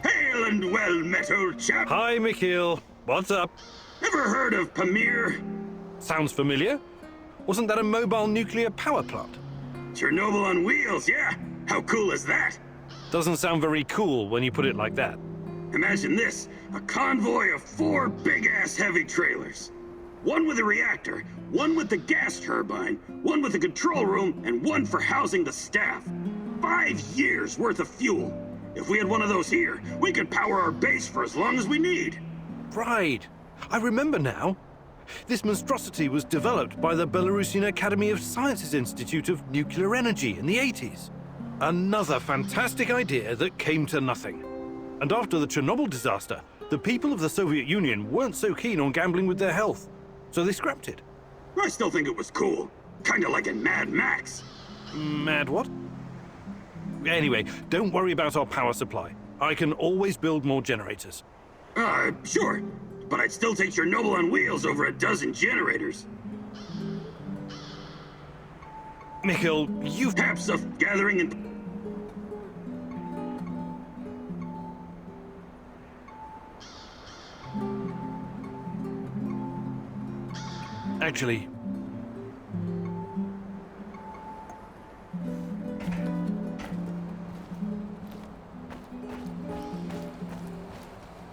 Hail and well met, old chap! Hi, Mikhail. What's up? Ever heard of Pamir? Sounds familiar. Wasn't that a mobile nuclear power plant? Chernobyl on wheels, yeah? How cool is that? Doesn't sound very cool when you put it like that. Imagine this, a convoy of 4 big-ass heavy trailers. One with a reactor, one with the gas turbine, one with a control room, and one for housing the staff. 5 years worth of fuel. If we had one of those here, we could power our base for as long as we need. Right. I remember now. This monstrosity was developed by the Belarusian Academy of Sciences Institute of Nuclear Energy in the 80s. Another fantastic idea that came to nothing. And after the Chernobyl disaster, the people of the Soviet Union weren't so keen on gambling with their health, so they scrapped it. I still think it was cool. Kinda like in Mad Max. Mad what? Anyway, don't worry about our power supply. I can always build more generators. Sure. But I'd still take Chernobyl on wheels over a dozen generators. Mikhail, you've... Perhaps of gathering and... Actually...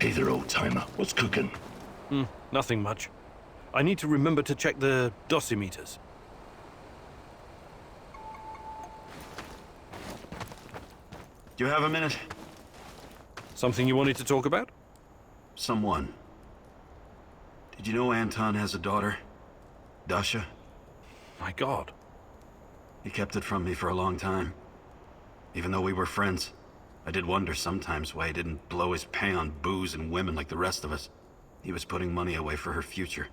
Hey there, old-timer. What's cooking? Nothing much. I need to remember to check the dosimeters. Do you have a minute? Something you wanted to talk about? Someone. Did you know Anton has a daughter? Dasha? My God. He kept it from me for a long time. Even though we were friends, I did wonder sometimes why he didn't blow his pay on booze and women like the rest of us. He was putting money away for her future.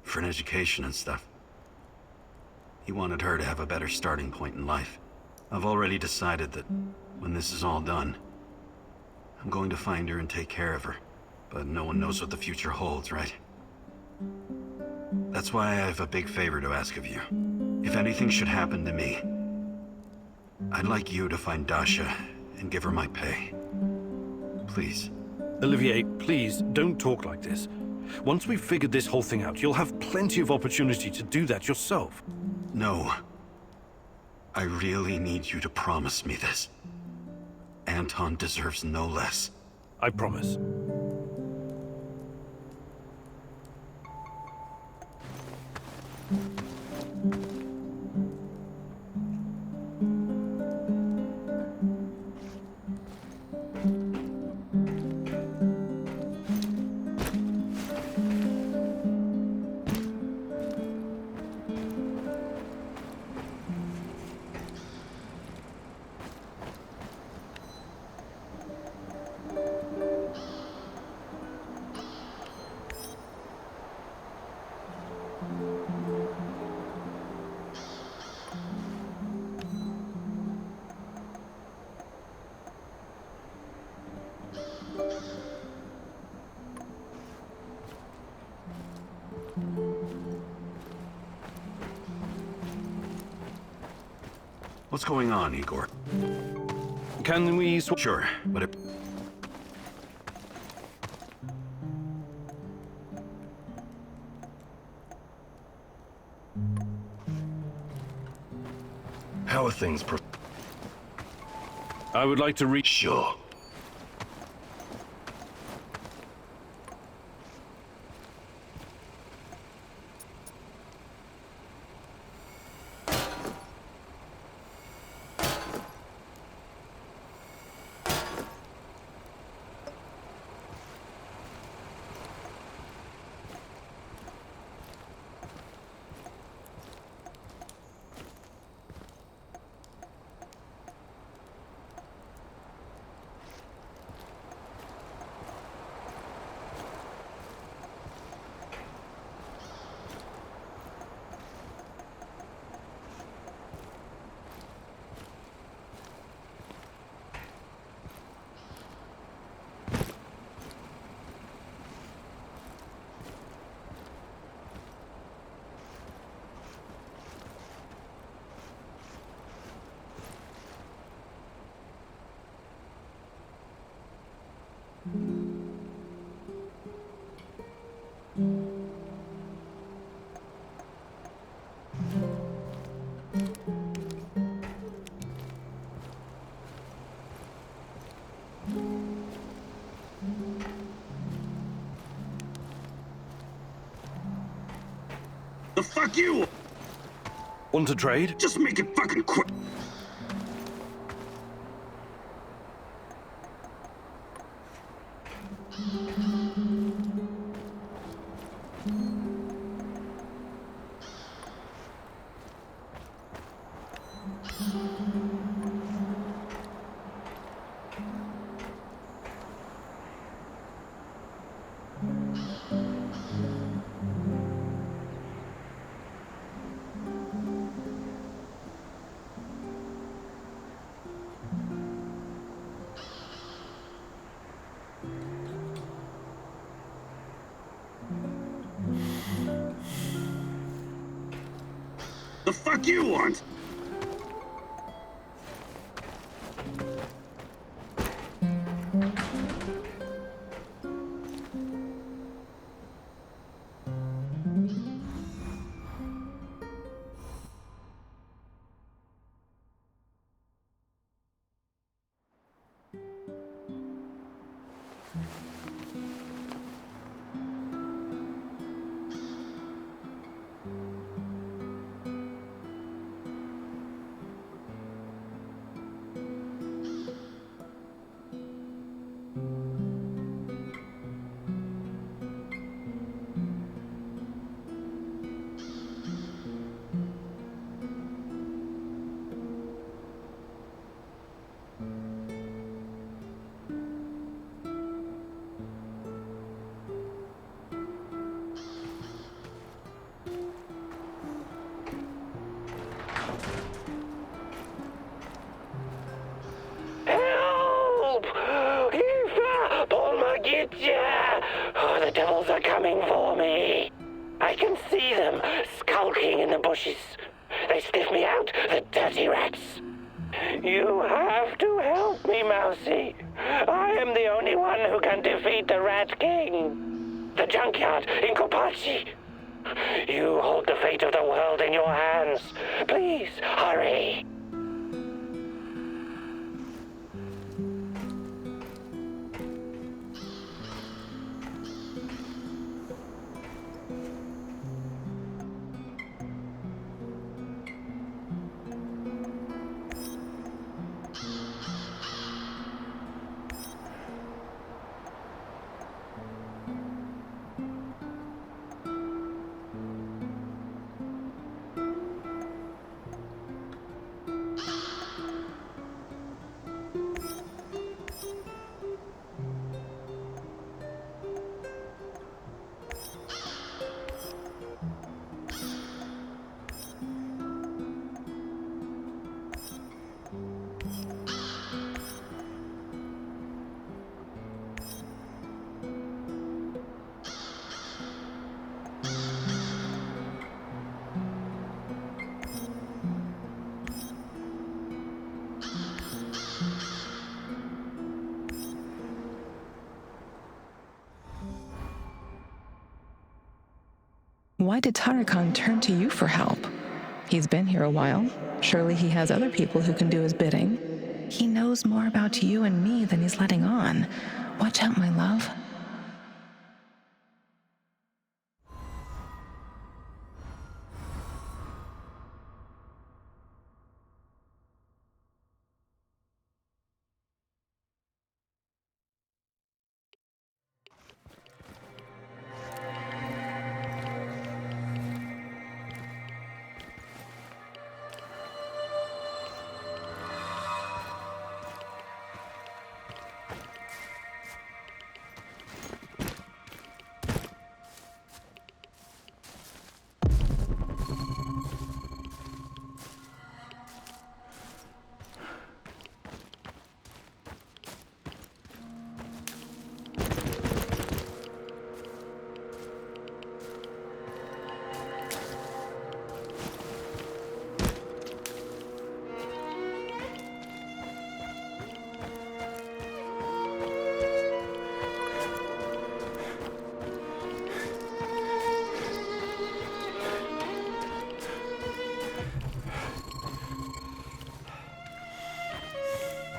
For an education and stuff. He wanted her to have a better starting point in life. I've already decided that when this is all done, I'm going to find her and take care of her. But no one knows what the future holds, right? That's why I have a big favor to ask of you. If anything should happen to me, I'd like you to find Dasha and give her my pay. Please. Olivier, please, don't talk like this. Once we've figured this whole thing out, you'll have plenty of opportunity to do that yourself. No. I really need you to promise me this. Anton deserves no less. I promise. What's going on, Igor? Can we swap? Sure, but if... How are things, I would like to reach... Sure. The fuck you? Want to trade? Just make it fucking quick. The fuck you want? Help! Eva! Polmagitya! Oh, the devils are coming for me. I can see them skulking in the bushes. They sniff me out, the dirty rats. You have to help me, Mousy. I am the only one who can defeat the Rat King. The junkyard in Kopachi. You hold the fate of the world in your hands. Please, hurry. Why did Tarakan turn to you for help? He's been here a while. Surely he has other people who can do his bidding. He knows more about you and me than he's letting on. Watch out, my love.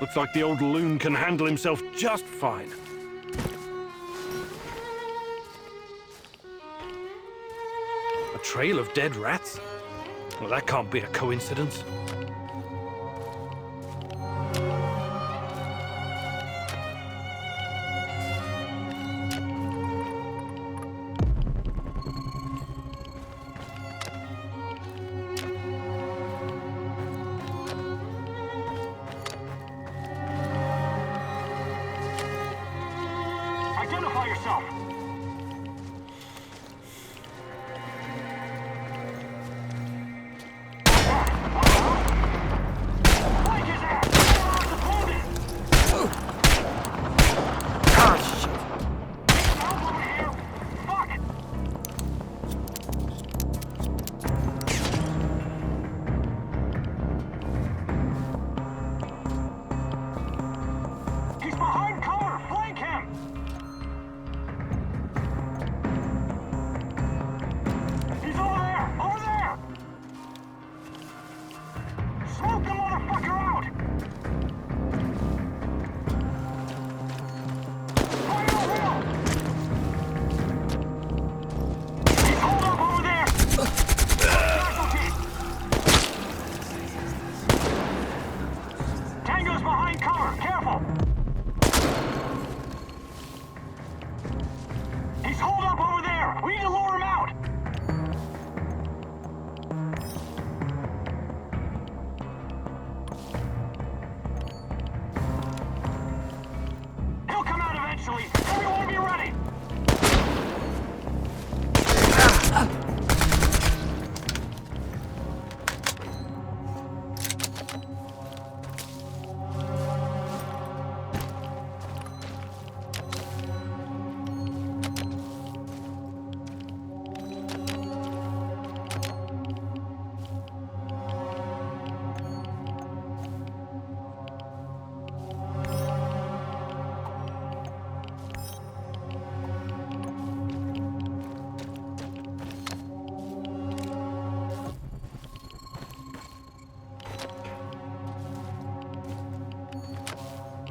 Looks like the old loon can handle himself just fine. A trail of dead rats? Well, that can't be a coincidence. Identify yourself! Flank his ass! Ah, shit! Help over here! Fuck! He's behind cover! Flank him! He's over there! Over there! Smoke the motherfucker out! Fire the wheel! He's holed up over there! Casualty! Tango's behind cover! Careful! He's holed up over there! We need to lure him out! He'll come out eventually! Everyone be ready!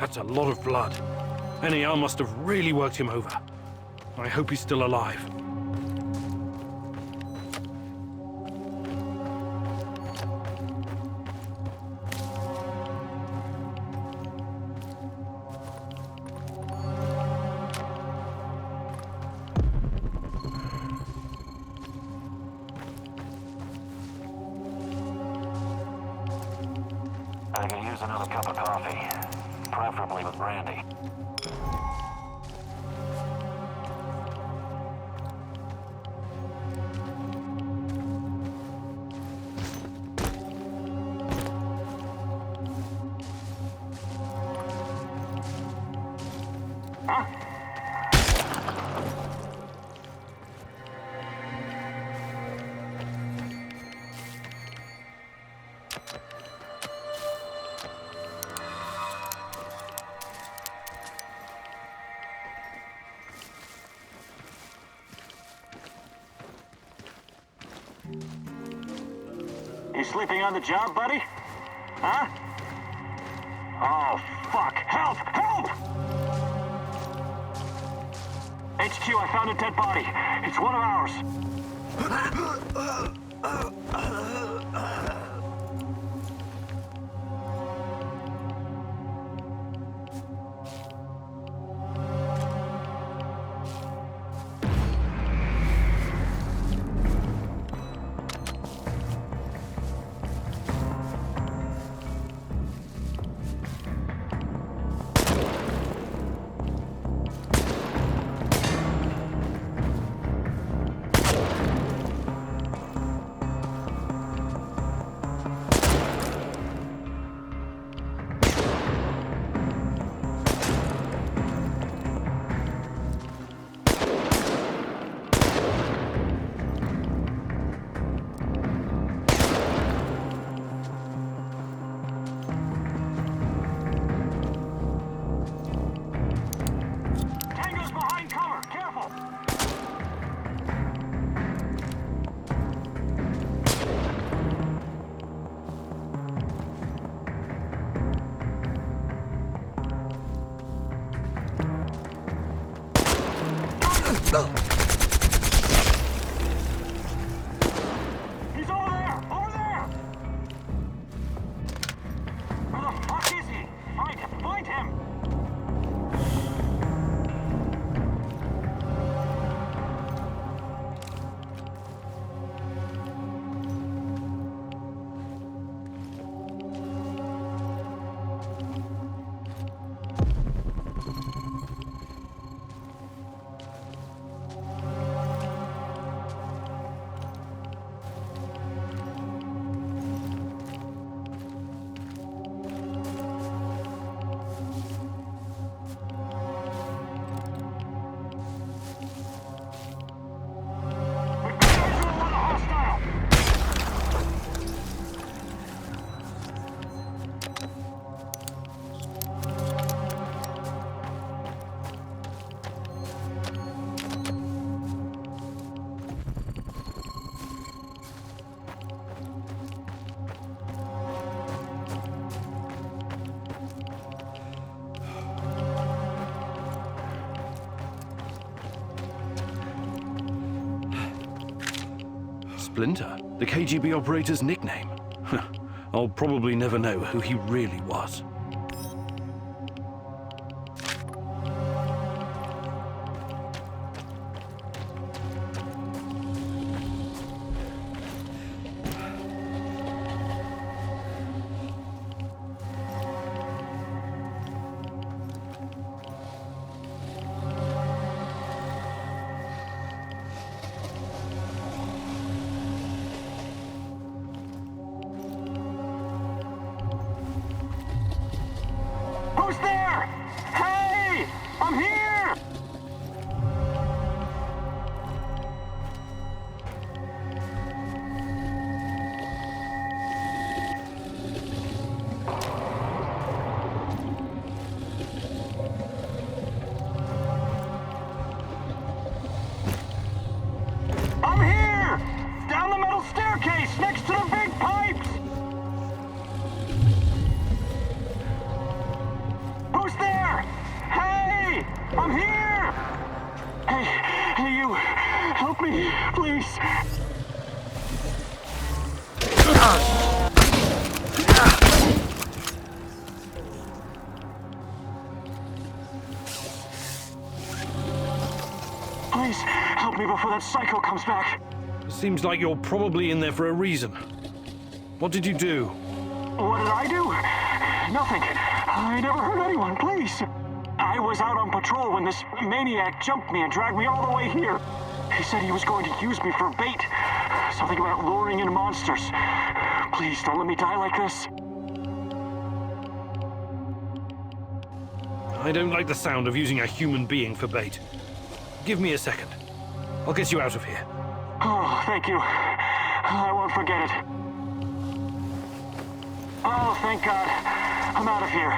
That's a lot of blood. NER must have really worked him over. I hope he's still alive. I could use another cup of coffee, preferably with brandy. Huh? You sleeping on the job, buddy? Huh? Oh, fuck. Help! Help! HQ, I found a dead body. It's one of ours. Splinter, the KGB operator's nickname. I'll probably never know who he really was. Who's there? Hey! I'm here! I'm here! Down the metal staircase next to the big pipes! Who's there? Hey! I'm here! Hey, you! Help me, please! Please, help me before that psycho comes back. Seems like you're probably in there for a reason. What did you do? What did I do? Nothing. I never hurt anyone, please. I was out on patrol when this maniac jumped me and dragged me all the way here. He said he was going to use me for bait. Something about luring in monsters. Please, don't let me die like this. I don't like the sound of using a human being for bait. Give me a second. I'll get you out of here. Oh, thank you. I won't forget it. Oh, thank God. I'm out of here.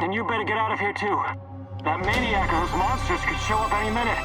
And you better get out of here, too. That maniac or those monsters could show up any minute.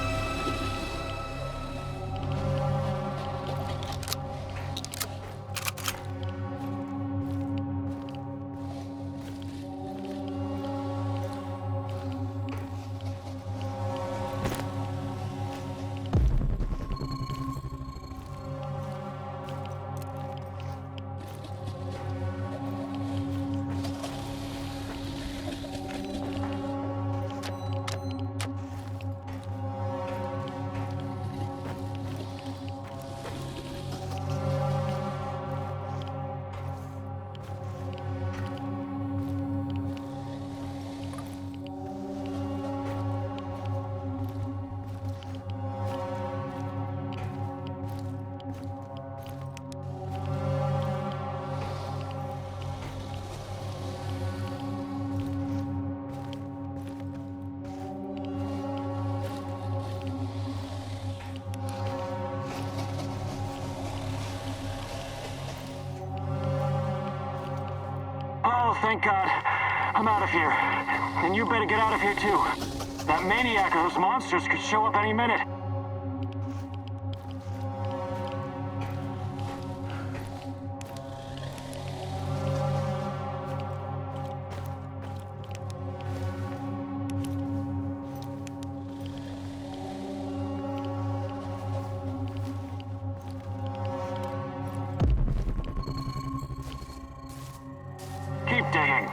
Oh, thank God. I'm out of here. And you better get out of here, too. That maniac or those monsters could show up any minute. Keep digging.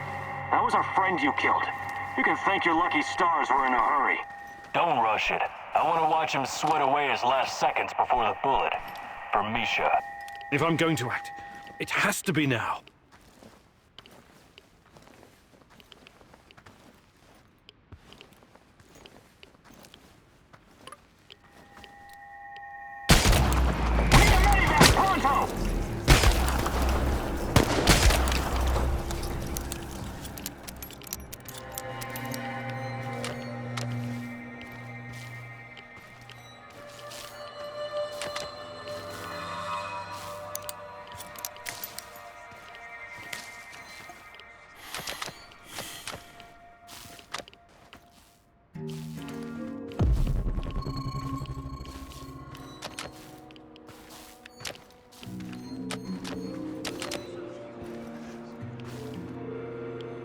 That was our friend you killed. You can thank your lucky stars we're in a hurry. Don't rush it. I want to watch him sweat away his last seconds before the bullet. For Misha. If I'm going to act, it has to be now. Need a medivac, pronto!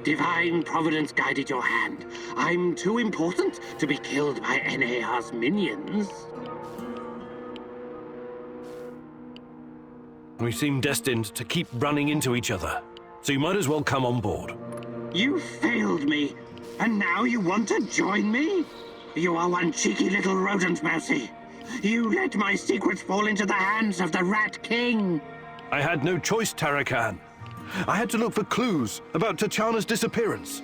Divine Providence guided your hand. I'm too important to be killed by NAR's minions. We seem destined to keep running into each other, so you might as well come on board. You failed me, and now you want to join me? You are one cheeky little rodent, Mousy. You let my secrets fall into the hands of the Rat King. I had no choice, Tarakan. I had to look for clues about Tachana's disappearance.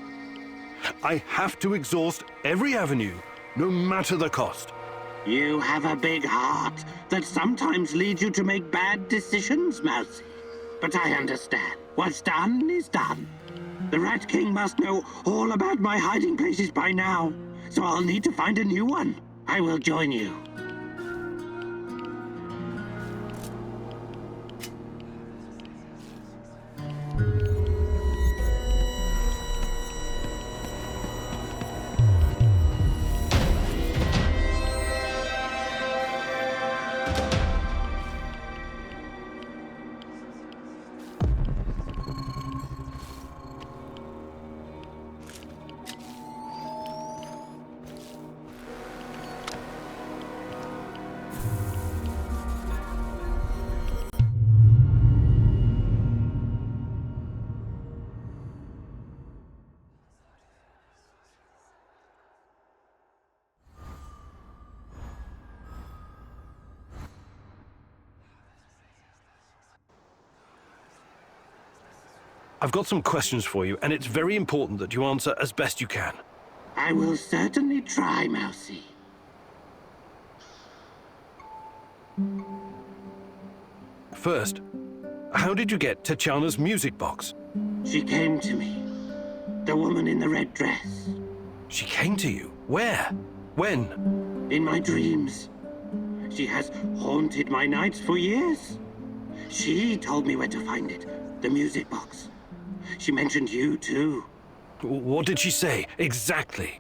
I have to exhaust every avenue, no matter the cost. You have a big heart that sometimes leads you to make bad decisions, Mousy. But I understand. What's done is done. The Rat King must know all about my hiding places by now, so I'll need to find a new one. I will join you. I've got some questions for you, and it's very important that you answer as best you can. I will certainly try, Mousy. First, how did you get Tachana's music box? She came to me. The woman in the red dress. She came to you? Where? When? In my dreams. She has haunted my nights for years. She told me where to find it. The music box. She mentioned you, too. What did she say, exactly?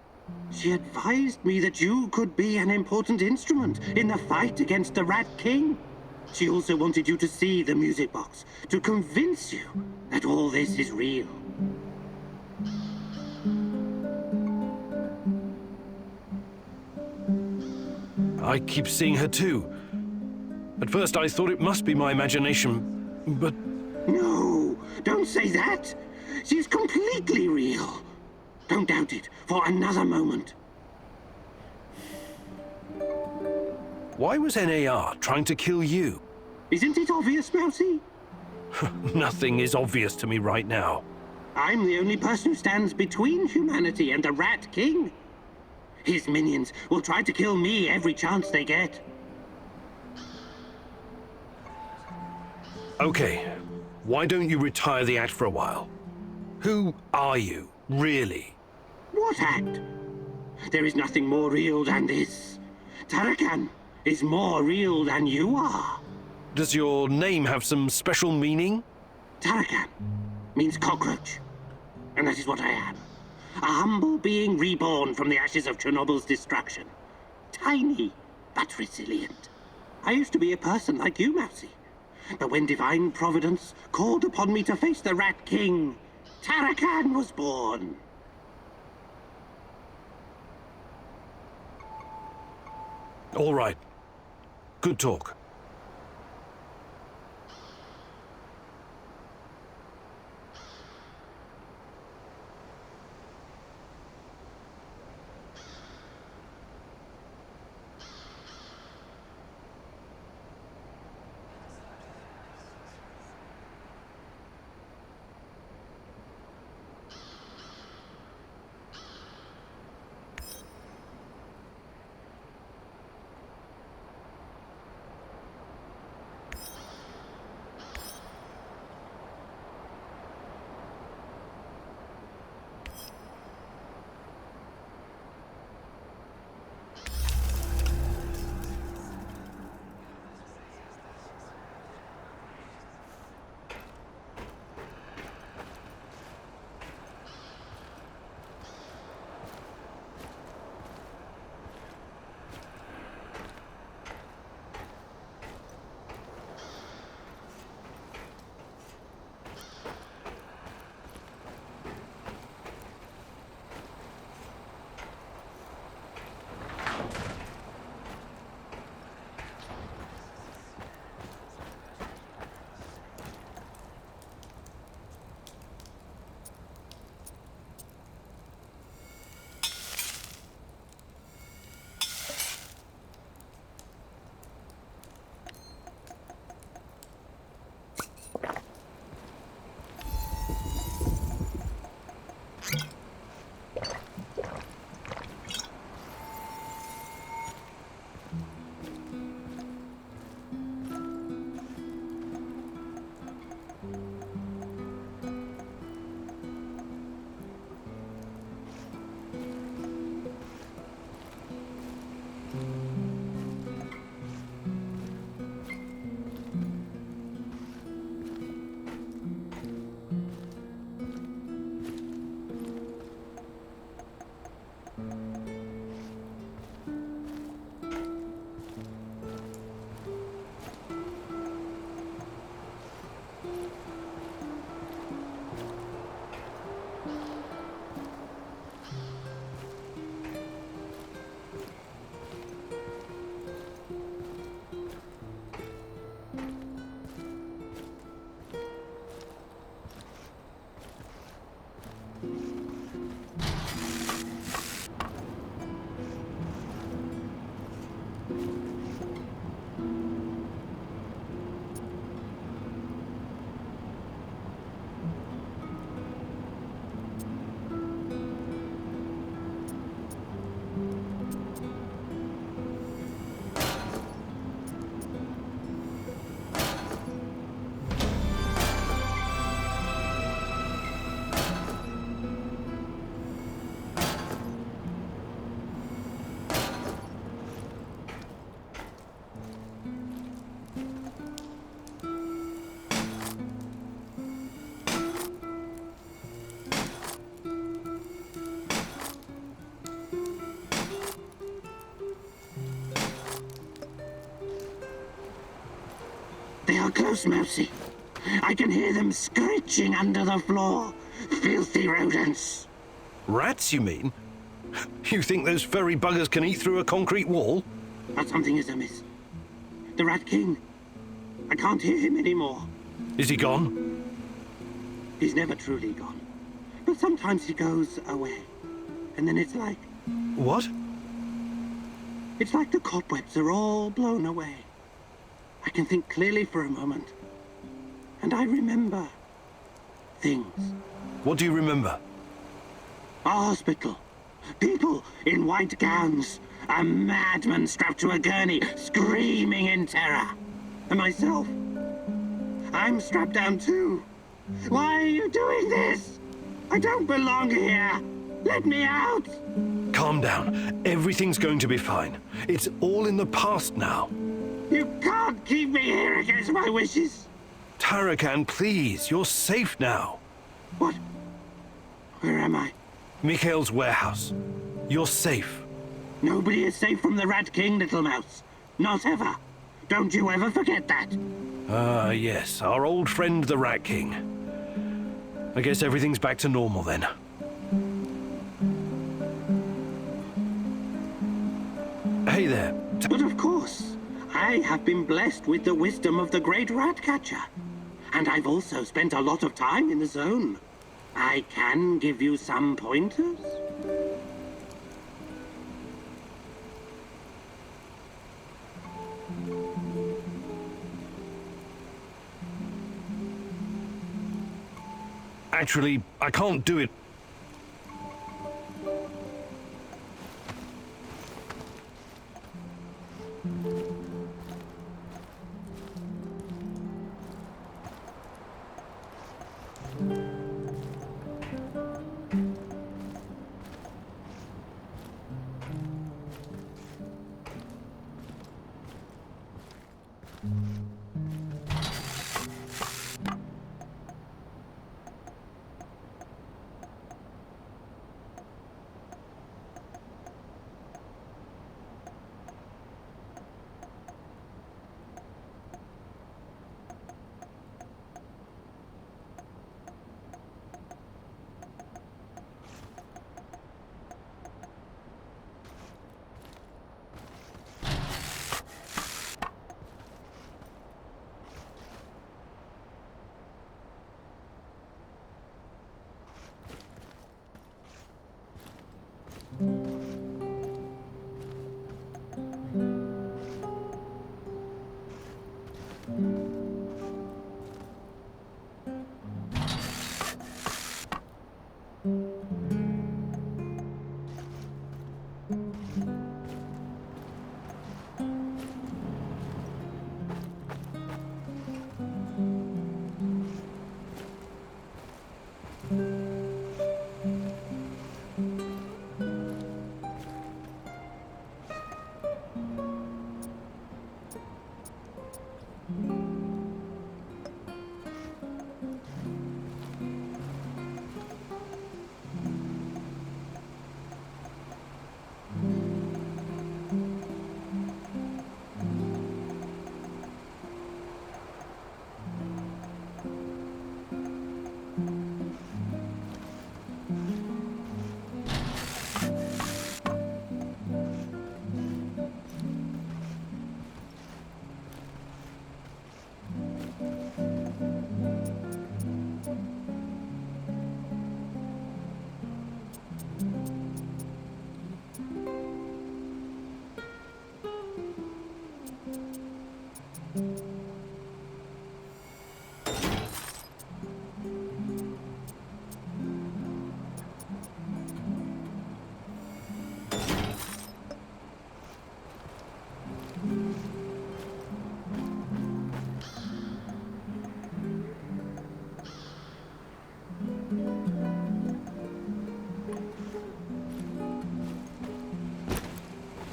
She advised me that you could be an important instrument in the fight against the Rat King. She also wanted you to see the music box, to convince you that all this is real. I keep seeing her too. At first I thought it must be my imagination, but... No, don't say that. She's completely real. Don't doubt it for another moment. Why was NAR trying to kill you? Isn't it obvious, Mousy? Nothing is obvious to me right now. I'm the only person who stands between humanity and the Rat King. His minions will try to kill me every chance they get. Okay, why don't you retire the act for a while? Who are you, really? What act? There is nothing more real than this. Tarakan is more real than you are. Does your name have some special meaning? Tarakan means cockroach. And that is what I am. A humble being reborn from the ashes of Chernobyl's destruction. Tiny, but resilient. I used to be a person like you, Mousy. But when divine providence called upon me to face the Rat King, Tarakan was born. All right. Good talk. They are close, Mousy. I can hear them screeching under the floor. Filthy rodents. Rats, you mean? You think those furry buggers can eat through a concrete wall? But something is amiss. The Rat King. I can't hear him anymore. Is he gone? He's never truly gone. But sometimes he goes away. And then it's like... What? It's like the cobwebs are all blown away. I can think clearly for a moment. And I remember... things. What do you remember? A hospital. People in white gowns. A madman strapped to a gurney, screaming in terror. And myself. I'm strapped down too. Why are you doing this? I don't belong here. Let me out. Calm down. Everything's going to be fine. It's all in the past now. You can't keep me here against my wishes. Tarakan, please. You're safe now. What? Where am I? Mikhail's warehouse. You're safe. Nobody is safe from the Rat King, little mouse. Not ever. Don't you ever forget that. Ah, yes. Our old friend, the Rat King. I guess everything's back to normal then. Hey there. But of course, I have been blessed with the wisdom of the great rat catcher. And I've also spent a lot of time in the zone. I can give you some pointers. Actually, I can't do it.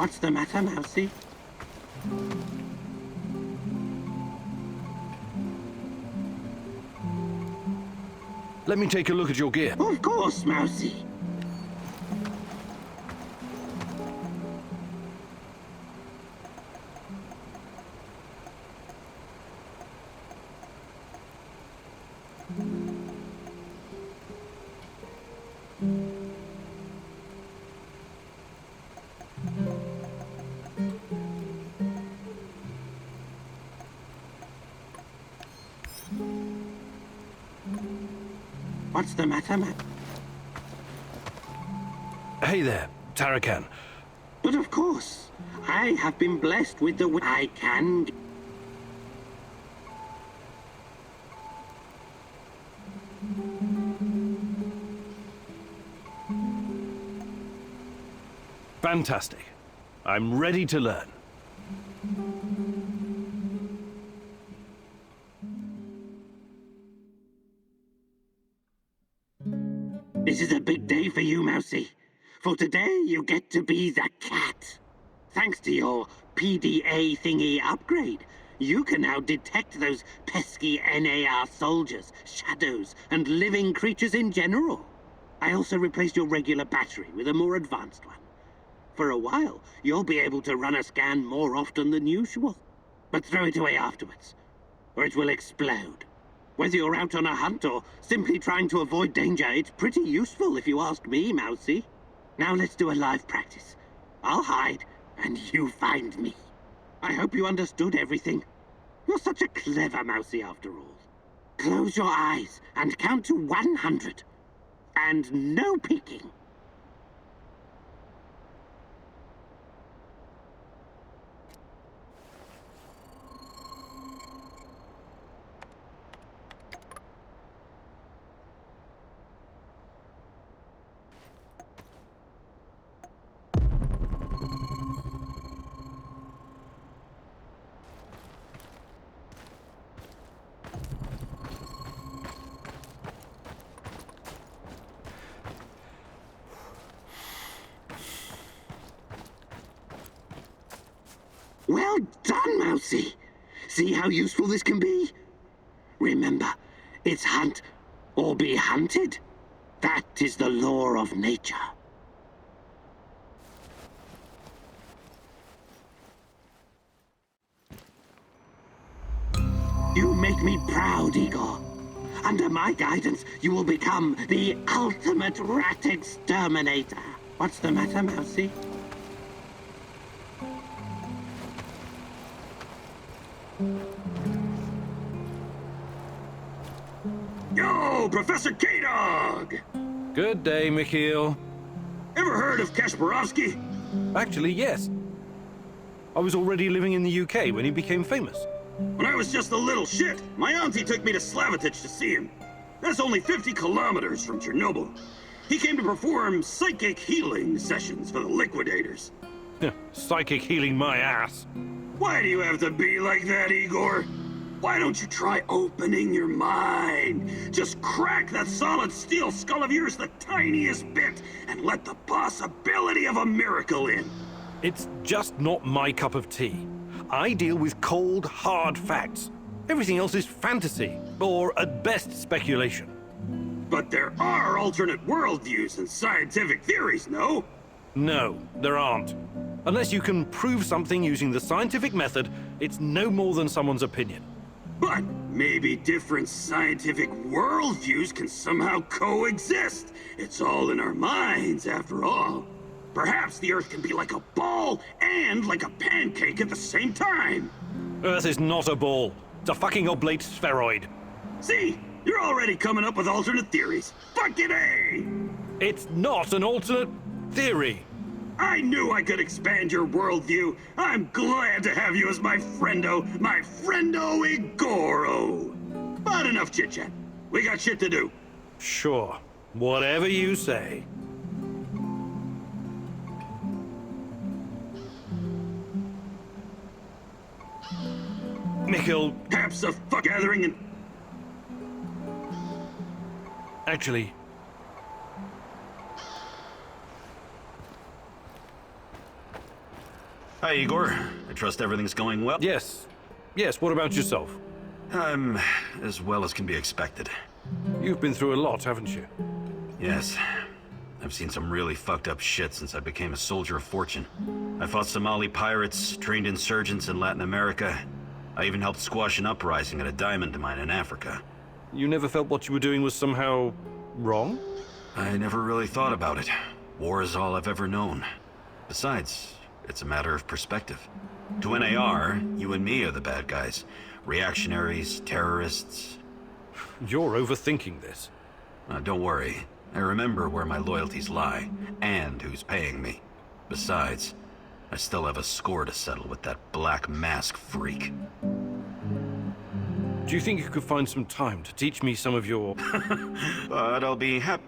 What's the matter, Mousy? Let me take a look at your gear. Of course, Mousy. What's the matter, Matt? Hey there, Tarakan. But of course, I have been blessed with the I can. Fantastic. I'm ready to learn. This is a big day for you, Mousy. For today, you get to be the cat. Thanks to your PDA thingy upgrade, you can now detect those pesky NAR soldiers, shadows, and living creatures in general. I also replaced your regular battery with a more advanced one. For a while, you'll be able to run a scan more often than usual. But throw it away afterwards, or it will explode. Whether you're out on a hunt or simply trying to avoid danger, it's pretty useful if you ask me, Mousy. Now let's do a live practice. I'll hide, and you find me. I hope you understood everything. You're such a clever Mousy after all. Close your eyes and count to 100. And no peeking. Well done, Mousy. See how useful this can be? Remember, it's hunt or be hunted. That is the law of nature. You make me proud, Igor. Under my guidance, you will become the ultimate rat exterminator. What's the matter, Mousy? Yo, Professor K-Dog! Good day, Mikhail. Ever heard of Kasparovsky? Actually, yes. I was already living in the UK when he became famous. When I was just a little shit, my auntie took me to Slavitich to see him. That's only 50 kilometers from Chernobyl. He came to perform psychic healing sessions for the liquidators. Psychic healing my ass. Why do you have to be like that, Igor? Why don't you try opening your mind? Just crack that solid steel skull of yours the tiniest bit and let the possibility of a miracle in. It's just not my cup of tea. I deal with cold, hard facts. Everything else is fantasy, or at best speculation. But there are alternate worldviews and scientific theories, no? No, there aren't. Unless you can prove something using the scientific method, it's no more than someone's opinion. But maybe different scientific worldviews can somehow coexist. It's all in our minds, after all. Perhaps the Earth can be like a ball and like a pancake at the same time. Earth is not a ball. It's a fucking oblate spheroid. See? You're already coming up with alternate theories. Fucking A! It's not an alternate theory. I knew I could expand your worldview. I'm glad to have you as my friendo Igoro. But enough chit-chat. We got shit to do. Sure. Whatever you say. Mikhail, Perhaps a fuck gathering and... actually, Hi, Igor. I trust everything's going well. yes. Yes, what about yourself? I'm as well as can be expected. You've been through a lot, haven't you? Yes. I've seen some really fucked up shit since I became a soldier of fortune. I fought Somali pirates, trained insurgents in Latin America. I even helped squash an uprising at a diamond mine in Africa. You never felt what you were doing was somehow wrong? I never really thought about it. War is all I've ever known. Besides, it's a matter of perspective. To NAR, you and me are the bad guys. Reactionaries, terrorists, You're overthinking this. Don't worry. I remember where my loyalties lie, and who's paying me. Besides, I still have a score to settle with that Black Mask freak. Do you think you could find some time to teach me some of your... But I'll be happy.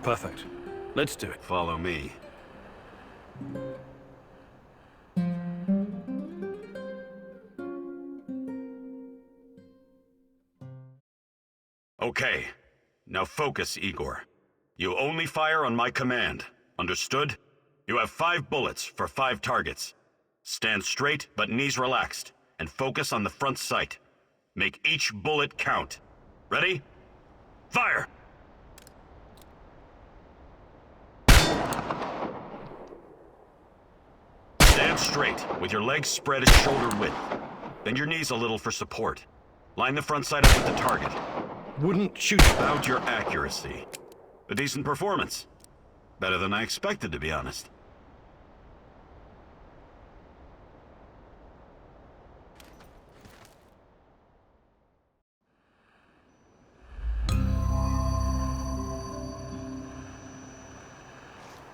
Perfect. Let's do it. Follow me. Okay. Now focus, Igor. You only fire on my command. Understood? You have 5 bullets for 5 targets. Stand straight, but knees relaxed, and focus on the front sight. Make each bullet count. Ready? Fire! Stand straight, with your legs spread at shoulder width. Bend your knees a little for support. Line the front sight up with the target. Wouldn't shoot About your accuracy. A decent performance. Better than I expected, to be honest.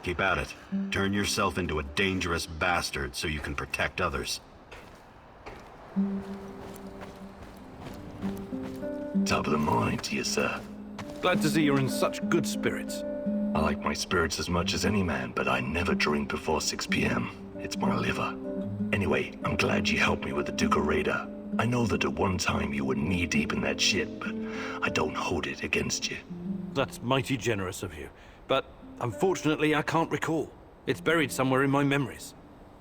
Keep at it. Turn yourself into a dangerous bastard so you can protect others. Top of the morning to you, sir. Glad to see you're in such good spirits. I like my spirits as much as any man, but I never drink before 6 p.m. It's my liver. Anyway, I'm glad you helped me with the Duca Raider. I know that at one time you were knee-deep in that shit, but I don't hold it against you. That's mighty generous of you. But unfortunately, I can't recall. It's buried somewhere in my memories.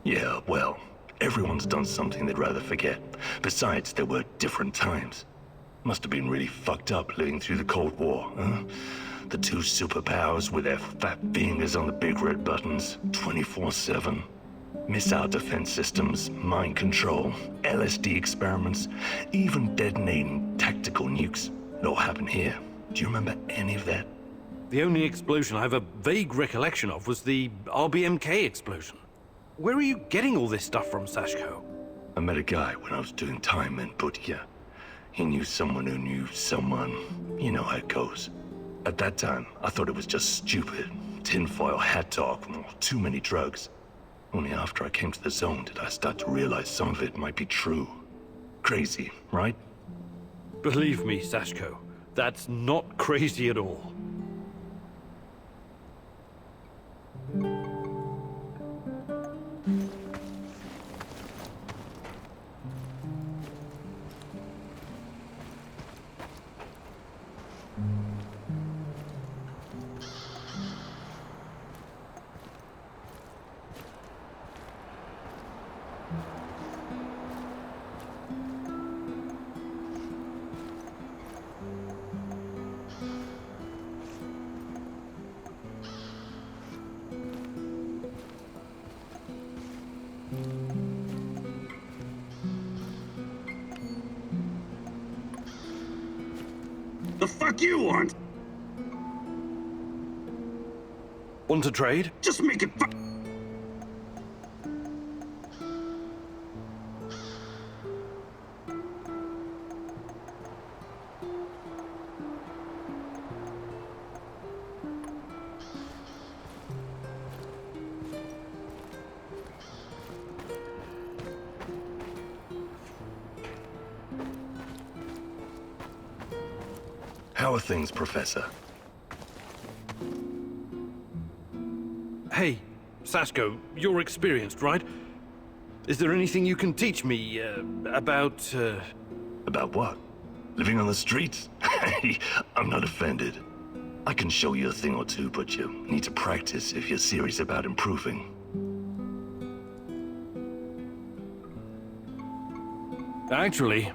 Yeah, well, everyone's done something they'd rather forget. Besides, there were different times. Must have been really fucked up living through the Cold War, huh? The 2 superpowers with their fat fingers on the big red buttons, 24/7. Missile defense systems, mind control, LSD experiments, even detonating tactical nukes. It all happened here. Do you remember any of that? The only explosion I have a vague recollection of was the RBMK explosion. Where are you getting all this stuff from, Sashko? I met a guy when I was doing time in Butya. He knew someone who knew someone. You know how it goes. At that time, I thought it was just stupid. Tinfoil hat talk, or too many drugs. Only after I came to the zone did I start to realize some of it might be true. Crazy, right? Believe me, Sashko, that's not crazy at all. The fuck you want? Want to trade? Just make it How are things, Professor? Hey, Sashko, you're experienced, right? Is there anything you can teach me, about, About what? Living on the streets? Hey, I'm not offended. I can show you a thing or two, but you need to practice if you're serious about improving. Actually,